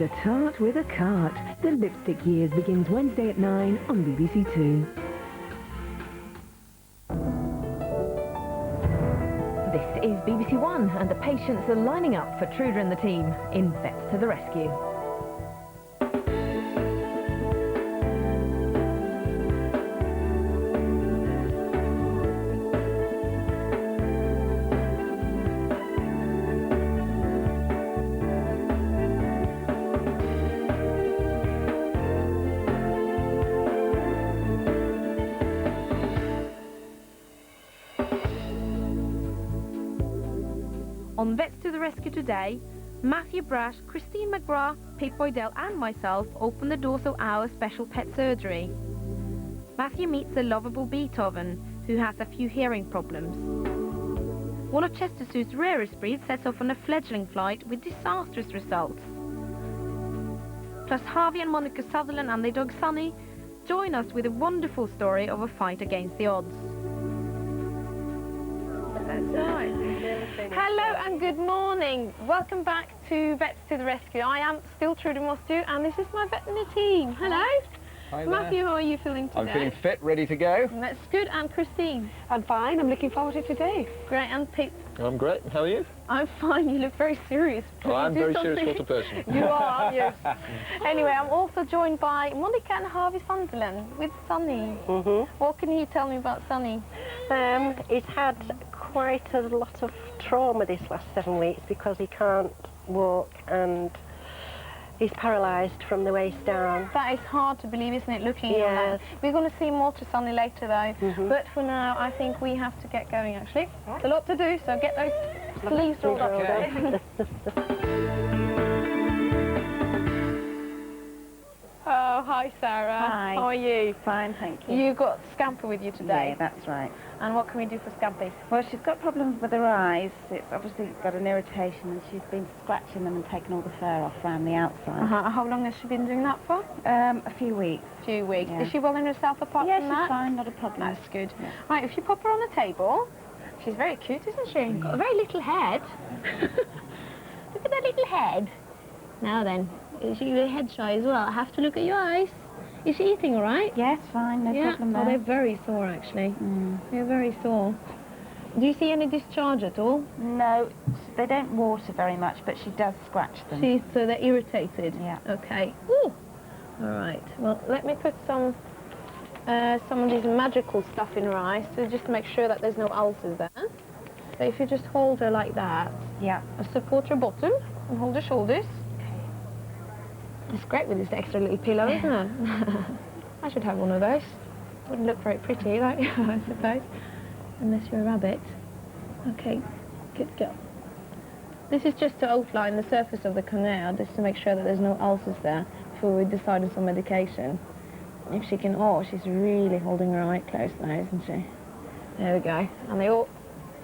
A Tart with a Cart. The Lipstick Years begins Wednesday at 9 on BBC Two. This is BBC One, and the patients are lining up for Truder and the team in Vets to the Rescue. On Vets to the Rescue today, Matthew Brash, Christine McGrath, Pete Boydell and myself open the doors of our special pet surgery. Matthew meets a lovable Beethoven, who has a few hearing problems. One of Chester Zoo's rarest breeds sets off on a fledgling flight with disastrous results. Plus Harvey and Monica Sutherland and their dog Sunny join us with a wonderful story of a fight against the odds. Hello and good morning. Welcome back to Vets to the Rescue. I am still Trudy Mostu and this is my veterinary team. Hello. Hi Matthew, how are you feeling today? I'm feeling fit, ready to go. That's good. And Christine? I'm fine. I'm looking forward to today. Great. And Pete? I'm great. How are you? I'm fine. You look very serious. Well, I'm a very serious sort of person. You are, aren't you? Anyway, I'm also joined by Monica and Harvey Sunderland with Sunny. What can you tell me about Sunny? He's had quite a lot of trauma this last 7 weeks because he can't walk and he's paralysed from the waist down. That is hard to believe, isn't it, looking at that? We're going to see more to Sunny later, though. But for now, I think we have to get going, actually. There's a lot to do, so get those sleeves rolled up. Oh, hi, Sarah. Hi. How are you? Fine, thank you. You got Scamper with you today. Yeah, that's right. And what can we do for Scampy? Well, she's got problems with her eyes. It's obviously got an irritation and she's been scratching them and taking all the fur off around the outside. How long has she been doing that for? A few weeks. A few weeks. Yeah. Is she well in herself apart Yeah, from she's that? fine, not a problem. That's good. Yeah. Right, if you pop her on the table, she's very cute, isn't she? Got a very little head. Look at that little head. Now then, is she head shy as well? I have to look at your eyes. Is she eating all right? Yes, fine, no problem there. Oh, they're very sore, actually. They're very sore. Do you see any discharge at all? No, they don't water very much, but she does scratch them. So they're irritated? Yeah. Okay. Ooh. All right. Well, let me put some of these magical stuff in her eyes to just make sure that there's no ulcers there. So if you just hold her like that. Yeah. Support her bottom and hold her shoulders. It's great with this extra little pillow, isn't it? I should have one of those. Wouldn't look very pretty, though, I suppose. Unless you're a rabbit. Okay, good girl. This is just to outline the surface of the canal, just to make sure that there's no ulcers there before we decide on some medication. If she can... Oh, she's really holding her eye closed now, isn't she? There we go. And they all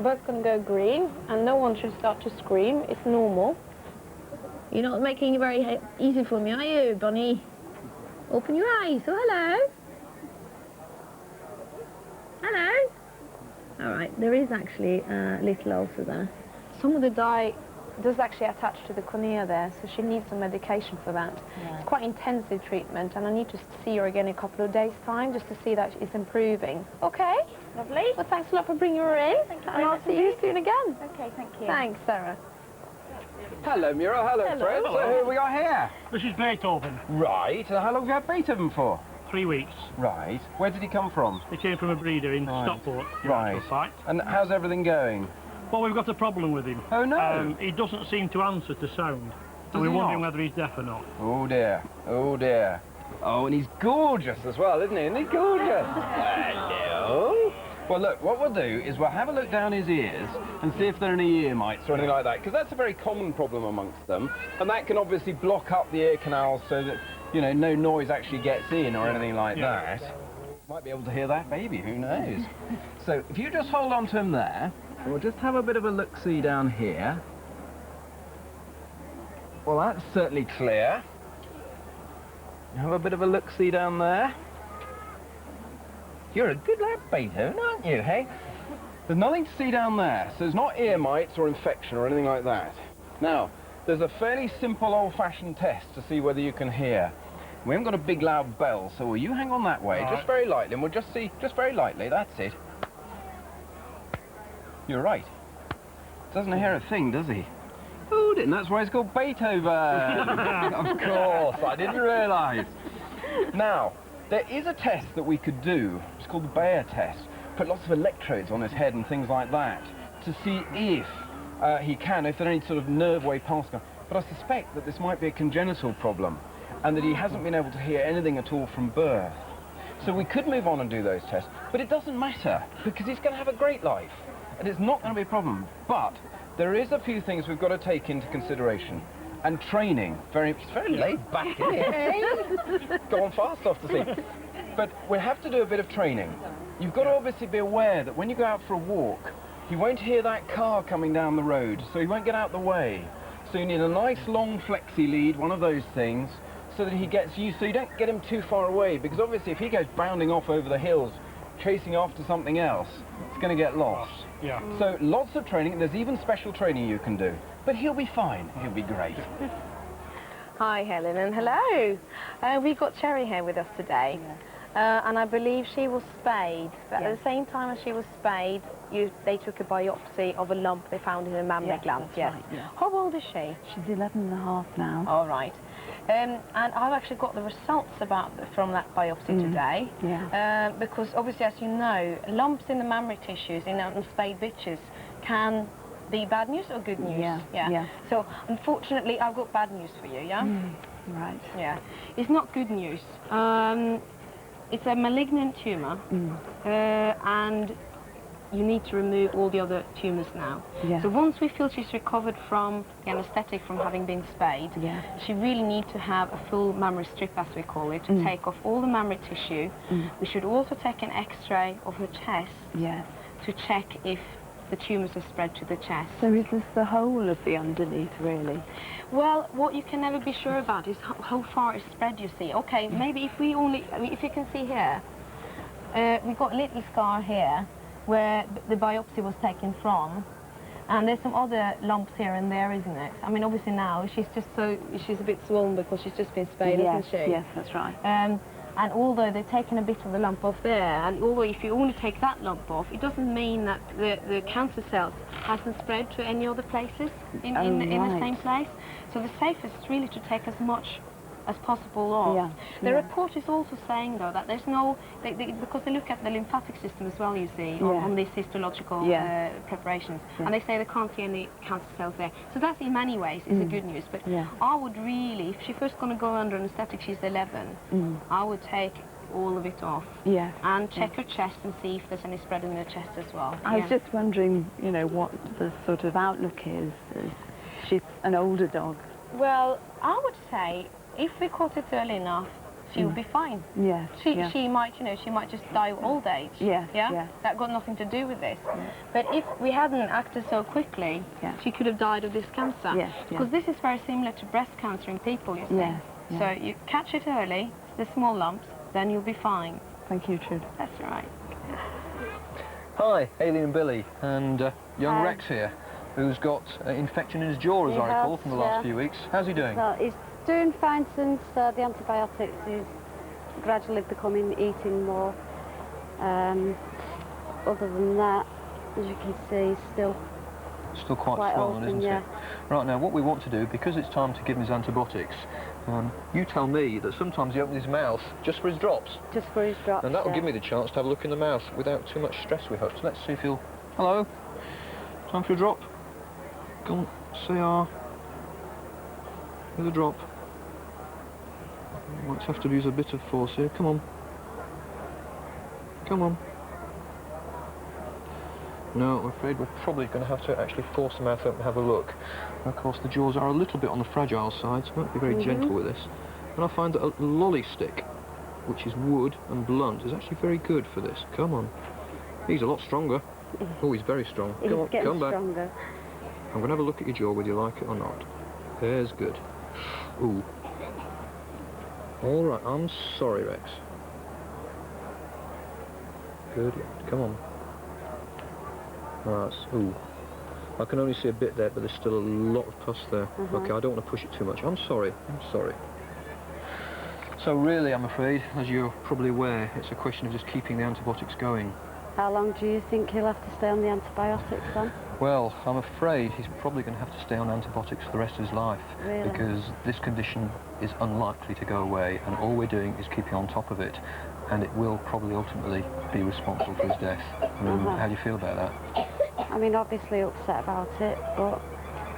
both can go green, and no one should start to scream. It's normal. You're not making it very easy for me, are you, Bonnie? Open your eyes. Oh, hello. Hello. All right, there is actually a little ulcer there. Some of the dye does actually attach to the cornea there, so she needs some medication for that. Yeah. It's quite intensive treatment, and I need to see her again in a couple of days' time just to see that it's improving. Okay? Lovely. Well, thanks a lot for bringing her in. Thank you and very I'll much see you indeed. soon again. Okay, thank you. Thanks, Sarah. Hello, Mira. Hello, friends. So who have we got here? This is Beethoven. Right. How long have you had Beethoven for? 3 weeks. Right. Where did he come from? He came from a breeder in Right. Stockport. the Right. actual site. And how's everything going? Well, we've got a problem with him. Oh, no. He doesn't seem to answer to sound. Does So we're he wondering not? whether he's deaf or not. Oh, dear. Oh, dear. Oh, and he's gorgeous as well, isn't he? Isn't he gorgeous? Hello. Well, look, what we'll do is we'll have a look down his ears and see if there are any ear mites or anything like that, because that's a very common problem amongst them, and that can obviously block up the ear canals so that, you know, no noise actually gets in or anything like that. Might be able to hear that baby, who knows? So if you just hold on to him there, we'll just have a bit of a look-see down here. Well, that's certainly clear. Have a bit of a look-see down there. You're a good lad, Beethoven, aren't you, hey? There's nothing to see down there, so there's not ear mites or infection or anything like that. Now, there's a fairly simple old-fashioned test to see whether you can hear. We haven't got a big loud bell, so will you hang on that way, just very lightly, and we'll just see, just very lightly, that's it. You're right. Doesn't hear a thing, does he? Oh, didn't. That's why it's called Beethoven. Of course, I didn't realise. Now, there is a test that we could do. It's called the Bayer test. Put lots of electrodes on his head and things like that to see if he can, if there are any sort of nerve wave paths going. But I suspect that this might be a congenital problem and that he hasn't been able to hear anything at all from birth. So we could move on and do those tests, but it doesn't matter because he's going to have a great life and it's not going to be a problem. But there is a few things we've got to take into consideration. And training, it's very laid back, isn't it? Go on fast off to sea. But we have to do a bit of training. You've got to obviously be aware that when you go out for a walk, he won't hear that car coming down the road, so he won't get out the way. So you need a nice long flexi lead, one of those things, so that he gets used, so you don't get him too far away, because obviously if he goes bounding off over the hills, chasing after something else, it's going to get lost. Yeah. So lots of training, there's even special training you can do. But he'll be fine, he'll be great. Hi Helen, and hello. We've got Cherry here with us today. And I believe she was spayed, but at the same time as she was spayed, they took a biopsy of a lump they found in a mammary gland. That's right, yeah. How old is she? She's 11 and a half now. All right. And I've actually got the results from that biopsy today. Yeah. Because obviously, as you know, lumps in the mammary tissues in spayed bitches can be bad news or good news. Yeah. So unfortunately, I've got bad news for you. Yeah. Right. Yeah. It's not good news. It's a malignant tumour, and you need to remove all the other tumours now. Yeah. So once we feel she's recovered from the anaesthetic from having been spayed, she really needs to have a full mammary strip, as we call it, to take off all the mammary tissue. We should also take an X-ray of her chest to check if the tumours have spread to the chest. So is this the whole of the underneath, really? Well, what you can never be sure about is how far it's spread, you see. Okay, maybe if you can see here, we've got a little scar here where the biopsy was taken from, and there's some other lumps here and there, isn't it? I mean, obviously now she's a bit swollen because she's just been spayed, isn't she? Yes, that's right. And although they've taken a bit of the lump off there, and although if you only take that lump off, it doesn't mean that the cancer cells hasn't spread to any other places in the same place. So the safest is really to take as much as possible off. The report is also saying, though, that there's no, because they look at the lymphatic system as well, you see, on these histological preparations, and they say they can't see any cancer cells there. So that, in many ways, is a good news. But I would really, if she's first going to go under anaesthetic, she's 11, I would take all of it off and check her chest and see if there's any spread in her chest as well. I was just wondering, you know, what the sort of outlook is. She's an older dog. Well, I would say if we caught it early enough, she would be fine. She might, you know, she might just die of old age. That got nothing to do with this. But if we hadn't acted so quickly, she could have died of this cancer. Because this is very similar to breast cancer in people, you see. So you catch it early, the small lumps, then you'll be fine. Thank you, Trude. That's right. Hi, Aileen and Billy, and young Rex here, who's got infection in his jaw, as I recall, from the last few weeks. How's he doing? So he's doing fine since the antibiotics. He's gradually becoming eating more. Other than that, as you can see, he's still quite swollen, open, isn't it? Right, now what we want to do, because it's time to give him his antibiotics, you tell me that sometimes he opens his mouth just for his drops. Just for his drops, and that'll give me the chance to have a look in the mouth without too much stress, we hope. So let's see if he'll... Hello? Time for a drop? Come on, say ah. Here's a drop. Might have to use a bit of force here. Come on. Come on. No, I'm afraid we're probably going to have to actually force the mouth open and have a look. And of course, the jaws are a little bit on the fragile side, so we won't be very gentle with this. And I find that a lolly stick, which is wood and blunt, is actually very good for this. Come on. He's a lot stronger. Oh, he's very strong. Come on, come back. Stronger. I'm going to have a look at your jaw, whether you like it or not. There's good. Ooh. All right, I'm sorry, Rex. Good. Come on. Right. Ooh. I can only see a bit there, but there's still a lot of pus there. Okay, I don't want to push it too much. I'm sorry. So really, I'm afraid, as you're probably aware, it's a question of just keeping the antibiotics going. How long do you think he'll have to stay on the antibiotics then? Well, I'm afraid he's probably going to have to stay on antibiotics for the rest of his life. Really? Because this condition is unlikely to go away, and all we're doing is keeping on top of it, and it will probably ultimately be responsible for his death. How do you feel about that? I mean, obviously upset about it, but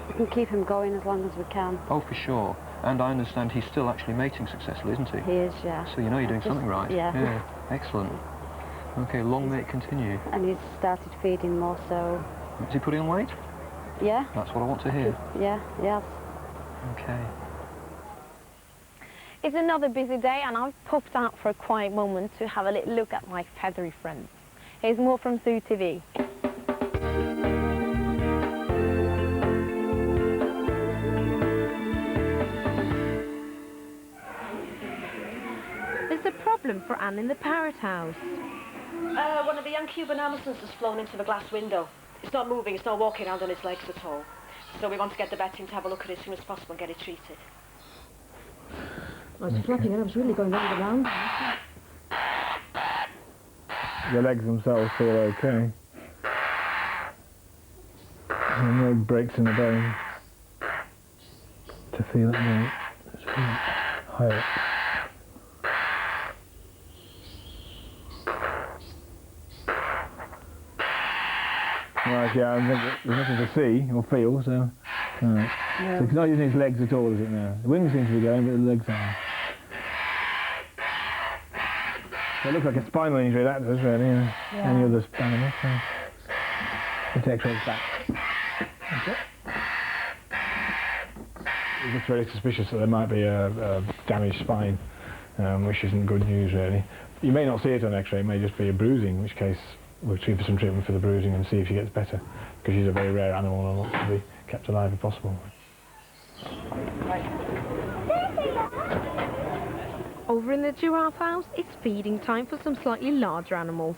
we can keep him going as long as we can. Oh, for sure. And I understand he's still actually mating successfully, isn't he? He is, yeah. So you know you're doing something right. Yeah. Excellent. Okay, long may it continue. And he's started feeding more, so... Is he putting on weight? Yeah. That's what I want to hear. Yeah, yes. Okay. It's another busy day and I've popped out for a quiet moment to have a little look at my feathery friends. Here's more from Zoo TV. There's a problem for Anne in the parrot house. One of the young Cuban Amazons has flown into the glass window. It's not moving, it's not walking around on its legs at all. So we want to get the vet in to have a look at it as soon as possible and get it treated. I was flapping and I was really going round and round. The legs themselves feel okay. And no breaks in the bone. To feel it now. It's really high up. Right, yeah, I think there's nothing to see or feel, so... Right. Yeah. So it's not using his legs at all, is it now? The wings seem to be going, but the legs aren't. So it looks like a spinal injury, that does, really, yeah. Any other animal, so... Let's x-ray back. Okay. It looks very suspicious that there might be a damaged spine, which isn't good news, really. You may not see it on x-ray, it may just be a bruising, in which case we'll treat for some treatment for the bruising and see if she gets better, because she's a very rare animal and wants to be kept alive if possible. Over in the giraffe house, it's feeding time for some slightly larger animals.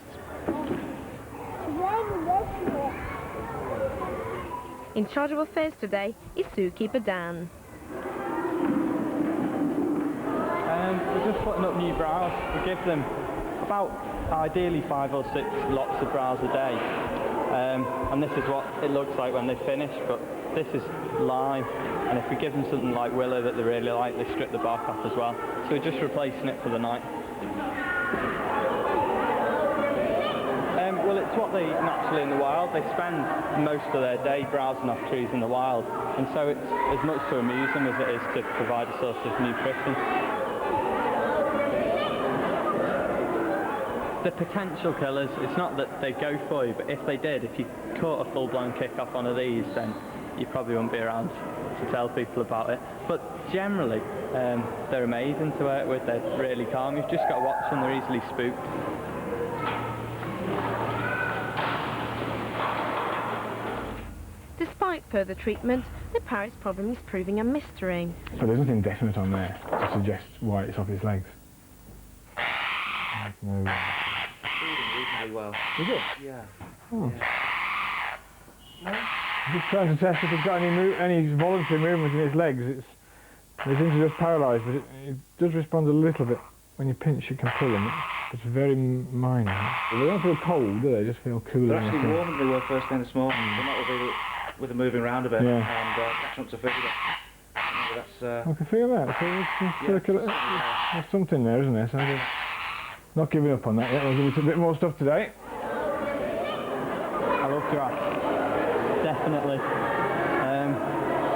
In charge of affairs today is zookeeper Dan. We're just putting up new browse. We give them about ideally 5 or 6 lots of browse a day. And this is what it looks like when they finish, but this is live. And if we give them something like willow that they really like, they strip the bark off as well. So we're just replacing it for the night. Well, it's what they naturally in the wild. They spend most of their day browsing off trees in the wild, and so it's as much to amuse them as it is to provide a source of nutrition. The potential killers, it's not that they go for you, but if they did, if you caught a full-blown kick-off one of these, then you probably wouldn't be around to tell people about it. But generally, they're amazing to work with. They're really calm. You've just got to watch them. They're easily spooked. Despite further treatment, the parrot's problem is proving a mystery. But there's nothing definite on there to suggest why it's off its legs. No. Reasonably well. Is it? Yeah. Oh. Just trying to test if it's got any voluntary movement in its legs. They seem to just paralysed, but it does respond a little bit. When you pinch, you can pull them. It's very minor. They don't feel cold, do they? They just feel cooler. They're actually warmer than they were first thing this morning. They might be with them moving around a bit and catching up to food. I can feel that. There's something there, isn't there? So I'm not giving up on that yet. I'll give it a bit more stuff today. I love giraffes. Definitely.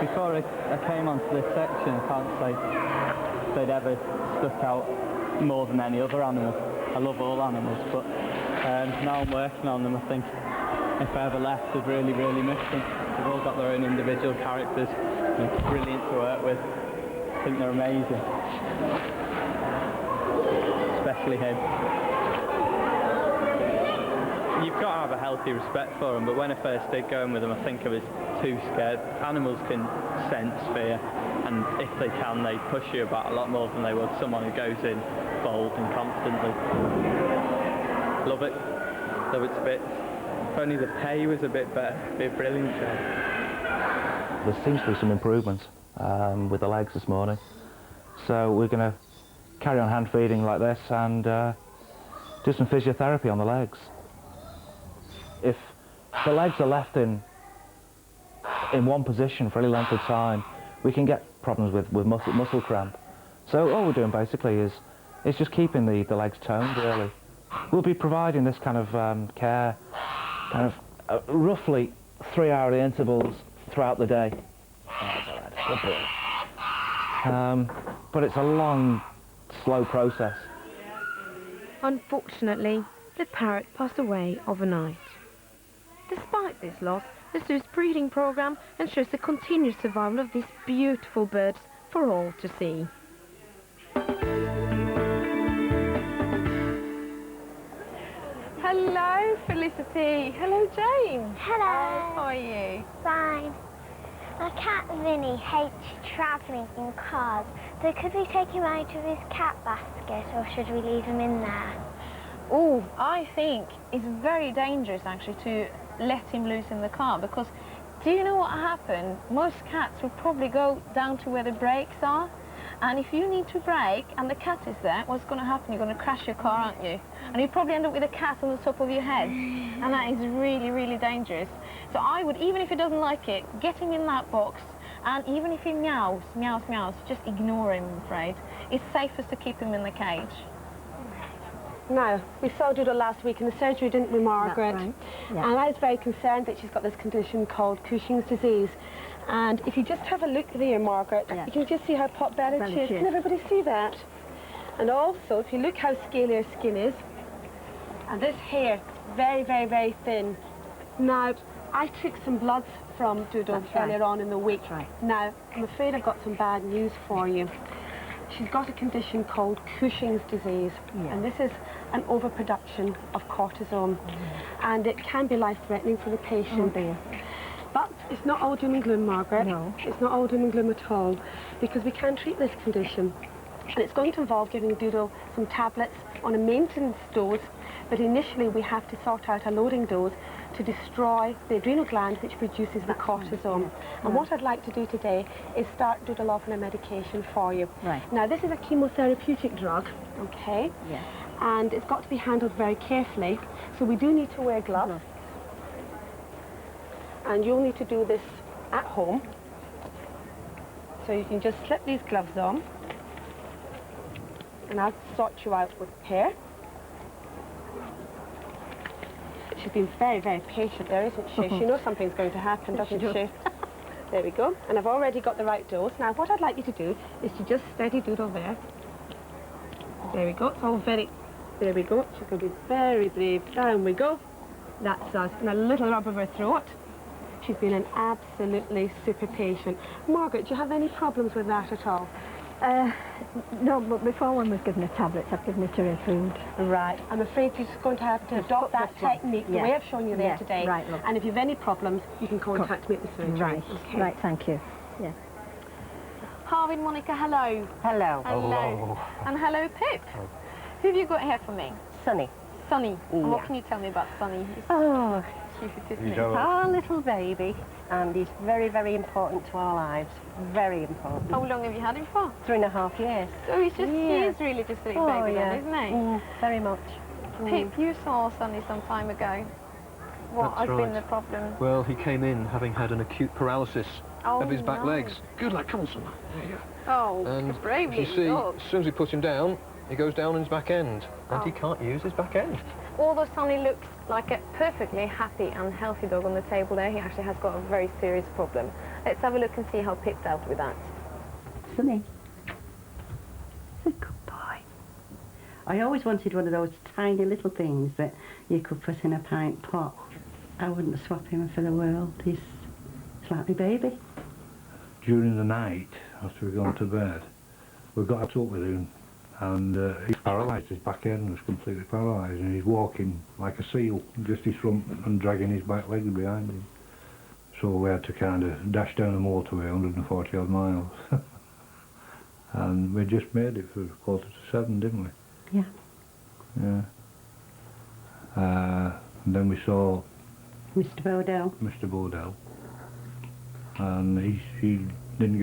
Before I came onto this section, I can't say they'd ever stuck out more than any other animal. I love all animals, but now I'm working on them, I think if I ever left, I'd really, really miss them. They've all got their own individual characters. They're brilliant to work with. I think they're amazing. Especially him. You've got to have a healthy respect for them, but when I first did go in with them, I think I was too scared. Animals can sense fear, and if they can, they push you about a lot more than they would someone who goes in bold and constantly. Love it to bits. If only the pay was a bit better, it'd be a brilliant job. There seems to be some improvements with the legs this morning. So we're going to carry on hand feeding like this and do some physiotherapy on the legs. If the legs are left in one position for any length of time, we can get problems with muscle cramp. So all we're doing basically is just keeping the legs toned, really. We'll be providing this kind of care, kind of roughly 3-hourly intervals throughout the day. But it's a long, slow process. Unfortunately, the parrot passed away overnight. Despite this loss, the zoo's breeding programme ensures the continued survival of these beautiful birds for all to see. Hello, Felicity. Hello, Jane. Hello. How are you? Fine. My cat Vinny hates travelling in cars, so could we take him out of his cat basket, or should we leave him in there? Oh, I think it's very dangerous actually to let him loose in the car, because do you know what happened? Most cats will probably go down to where the brakes are, and if you need to brake and the cat is there, what's going to happen? You're going to crash your car, aren't you? And you probably end up with a cat on the top of your head, and that is really, really dangerous. So I would, even if he doesn't like it, get him in that box, and even if he meows, just ignore him, I'm afraid. It's safest to keep him in the cage. Now, we saw Doodle last week in the surgery, didn't we, Margaret? That's right. Yeah. And I was very concerned that she's got this condition called Cushing's disease. And if you just have a look there, Margaret, you can just see how pot-bellied she is. Can everybody see that? And also, if you look how scaly her skin is, and this hair, very, very, very thin. Now, I took some bloods from Doodle earlier on in the week. Now, I'm afraid I've got some bad news for you. She's got a condition called Cushing's disease, and this is an overproduction of cortisone, and it can be life-threatening for the patient. But it's not all doom and gloom, Margaret. No. It's not all doom and gloom at all, because we can treat this condition. And it's going to involve giving Doodle some tablets on a maintenance dose, but initially we have to sort out a loading dose to destroy the adrenal gland which produces the cortisone. And what I'd like to do today is start Doodle off on a medication for you. Now, this is a chemotherapeutic drug, okay? And it's got to be handled very carefully, so we do need to wear gloves. And you'll need to do this at home. So you can just slip these gloves on, and I'll sort you out with a pair. She's been very, very patient there, isn't she? She knows something's going to happen, doesn't she? There we go. And I've already got the right dose. Now, what I'd like you to do is to just steady Doodle there. There we go. It's all very... There we go. She's going to be very brave. Down we go. That's us. And a little rub of her throat. She's been an absolutely super patient. Margaret, do you have any problems with that at all? No, but before one was given a tablet, I've given it to her food. Right. I'm afraid you're just going to have to adopt that technique, the way I've shown you there today. Right, look. And if you have any problems, you can contact me at the surgery. Right, okay. right, thank you. Yeah. Harvey, Monica, hello. Hello. Hello. And hello, Pip. Who have you got here for me? Sunny. Sunny. And what can you tell me about Sunny? Oh, cute, isn't he? our little baby, and he's very, very important to our lives. Very important. How long have you had him for? 3.5 years. So he's just, he is really just a little baby then, isn't he? Very much. Pip, you saw Sunny some time ago. What has been the problem? Well, he came in having had an acute paralysis of his back legs. Good lad, come on, son. There you go. Oh, And brave you little see, dog. as soon as we put him down, he goes down on his back end, and he can't use his back end. Although Sunny looks like a perfectly happy and healthy dog on the table there, he actually has got a very serious problem. Let's have a look and see how Pip dealt with that. Sunny. He's a good boy. I always wanted one of those tiny little things that you could put in a pint pot. I wouldn't swap him for the world. He's like my baby. During the night, after we'd gone to bed, we got up with him, and he's paralysed. His back end was completely paralysed, and he's walking like a seal, just his front and dragging his back legs behind him. So we had to kind of dash down the motorway, 140 odd miles. And we just made it for 6:45, didn't we? Yeah. Yeah. And then we saw Mr. Bodell. Mr. Bodell. And he didn't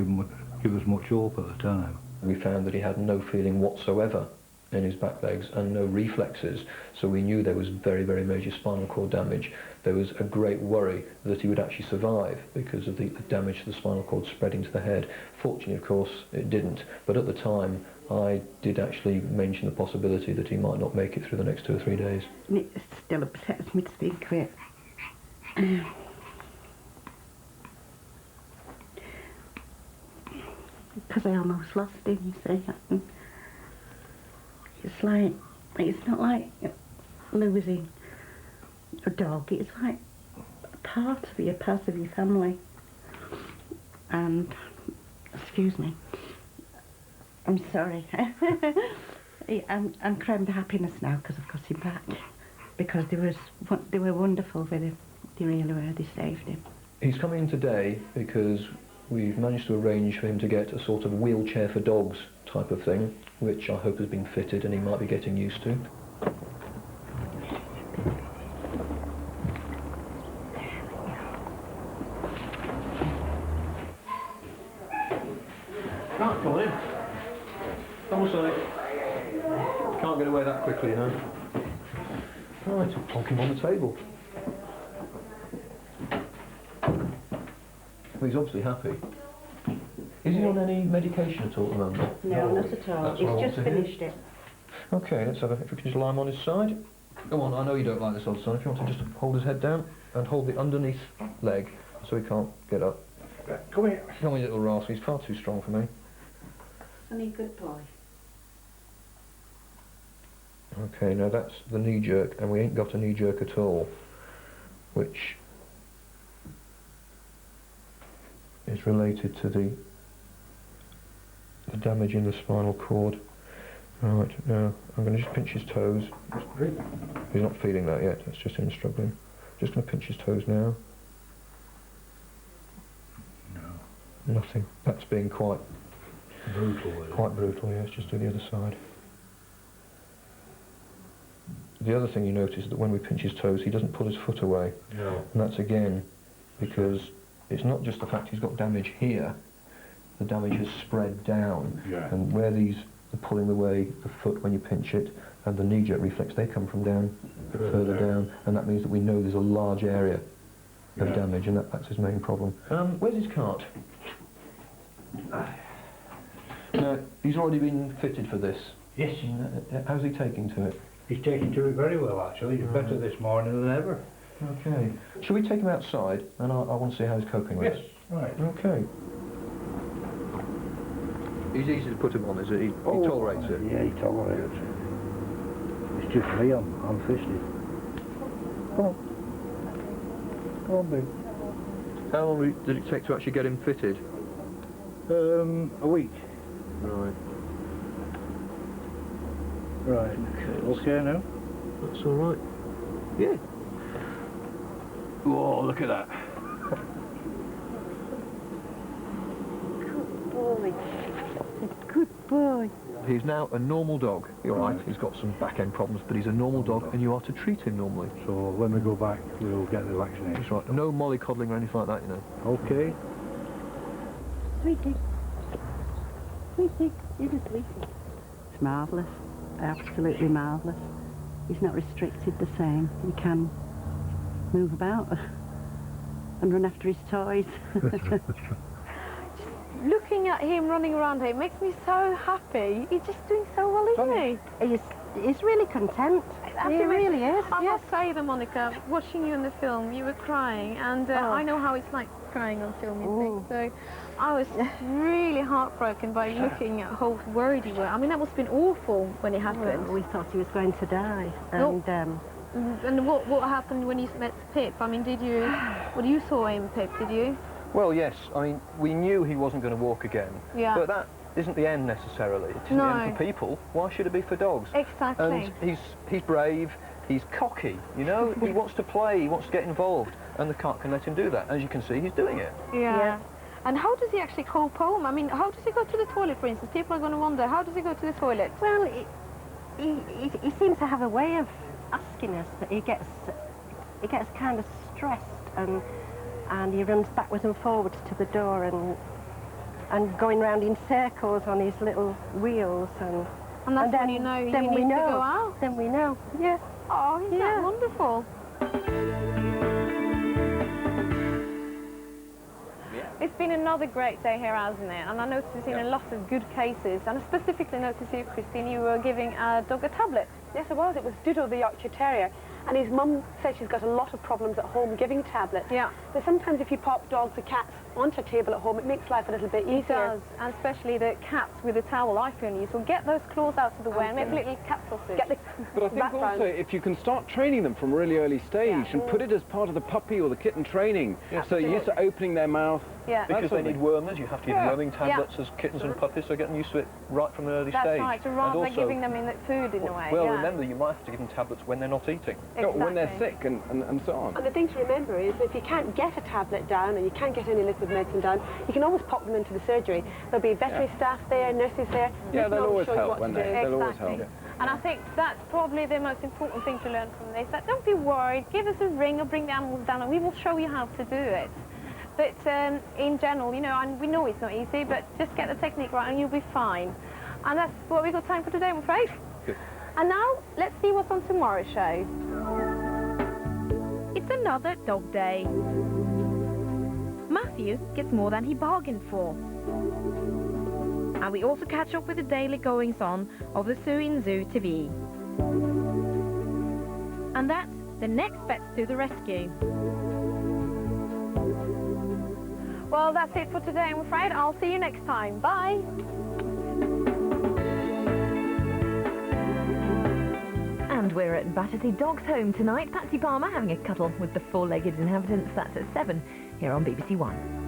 give us much hope at the time. We found that he had no feeling whatsoever in his back legs and no reflexes, so we knew there was very, very major spinal cord damage. There was a great worry that he would actually survive because of the damage to the spinal cord spreading to the head. Fortunately, of course, it didn't, but at the time I did actually mention the possibility that he might not make it through the next 2 or 3 days. It still upsets me to think of it. Because I almost lost him, you see. It's like, it's not like losing a dog, it's like a part of you, part of your family. And, excuse me, I'm sorry. I'm crying with happiness now because I've got him back. Because they were wonderful with him. They really were, they saved him. He's coming in today because we've managed to arrange for him to get a sort of wheelchair for dogs type of thing, which I hope has been fitted and he might be getting used to. Can't come in. Almost like can't get away that quickly, you know. Right, plonk him on the table. Well, he's obviously happy. Is he on any medication at all at the moment? No, not at all. He's just finished it. Okay, let's have if we can just lie him on his side. Go on, I know you don't like this old son. If you want to just hold his head down and hold the underneath leg so he can't get up. Come here. Come on, you little rascal. He's far too strong for me. Honey, good boy. Okay, now that's the knee jerk, and we ain't got a knee jerk at all, which is related to the damage in the spinal cord. Right, now I'm going to just pinch his toes. He's not feeling that yet, that's just him struggling. Just going to pinch his toes now. No. Nothing. That's being quite brutal. Quite brutal, yes. Just do the other side. The other thing you notice is that when we pinch his toes, he doesn't pull his foot away. No. And that's again because it's not just the fact he's got damage here, the damage has spread down. Yeah. And where these are pulling away the foot when you pinch it, and the knee jerk reflex, they come from down, a bit further down, and that means that we know there's a large area of damage, and that's his main problem. Where's his cart? Now, he's already been fitted for this. Yes. How's he taking to it? He's taking to it very well, actually. He's better this morning than ever. Okay. Shall we take him outside, and I want to see how he's coping with it? Yes, right. Okay. He's easy to put him on, is it? He tolerates it? Yeah, he tolerates it. It's just me, I'm fisted. Come on. Come on, big. How long did it take to actually get him fitted? A week. Right. Right. Okay now? That's all right. Yeah. Whoa, look at that. Good boy. Good boy. He's now a normal dog. You're right, he's got some back-end problems, but he's a normal dog, and you are to treat him normally. So when we go back, we'll get the vaccination. That's right. No mollycoddling or anything like that, you know. Okay. Sweetie. Sweetie. You're a sweetie. It's marvellous. Absolutely marvellous. He's not restricted the same. He can move about and run after his toys. Looking at him running around here, it makes me so happy. He's just doing so well, isn't he? He's really content. He really is. I must say though, Monica, watching you in the film, you were crying, and I know how it's like crying on film, you think. So I was really heartbroken by looking at how worried you were. I mean, that must have been awful when it happened. Well, we thought he was going to die. And what happened when you met Pip? I mean, what you saw in Pip, did you? Well, yes. I mean, we knew he wasn't going to walk again. Yeah. But that isn't the end necessarily. It isn't the end for people. Why should it be for dogs? Exactly. And he's brave. He's cocky. You know, he wants to play. He wants to get involved, and the cart can let him do that. As you can see, he's doing it. Yeah. And how does he actually cope home? I mean, how does he go to the toilet, for instance? People are going to wonder, how does he go to the toilet? Well, he seems to have a way of asking us, but he gets kind of stressed, and he runs backwards and forwards to the door and going round in circles on his little wheels, and that's then, when you know you then need we to know. go out. Then we know. Yeah. Oh, isn't that wonderful? It's been another great day here, hasn't it? And I noticed you've seen a lot of good cases, and I specifically noticed you, Christine, you were giving a dog a tablet. Yes, it was. It was Doodle, the Yorkshire Terrier. And his mum said she's got a lot of problems at home giving tablets. Yeah. But sometimes if you pop dogs or cats onto a table at home, it makes life a little bit easier. It does, and especially the cats with a towel I can use. So get those claws out of the way and make a little cat sausage. Get the But I think also, if you can start training them from a really early stage and put it as part of the puppy or the kitten training, so they're used to opening their mouth. Yeah. Because they need wormers, you have to give them worming tablets as kittens and puppies, so get them used to it right from an early stage. That's right, so rather and than also, giving them in the food in a way. well, yeah. remember, you might have to give them tablets when they're not eating. Exactly. When they're sick and so on. And the thing to remember is if you can't get a tablet down and you can't get any liquid medicine down, you can always pop them into the surgery. There'll be veterinary staff there, nurses there. Yeah, they'll always show you help, what won't to they? do. They'll always help. And I think that's probably the most important thing to learn from this, that don't be worried, give us a ring or bring the animals down and we will show you how to do it. But in general, you know, and we know it's not easy, but just get the technique right and you'll be fine. And that's what we've got time for today, I'm afraid. Good. And now, let's see what's on tomorrow's show. It's another dog day. Matthew gets more than he bargained for. And we also catch up with the daily goings-on of the Zoo in Zoo TV. And that's the next Vets to the Rescue. Well, that's it for today, I'm afraid. I'll see you next time. Bye. And we're at Battersea Dogs Home tonight. Patsy Palmer having a cuddle with the four-legged inhabitants. That's at 7 here on BBC One.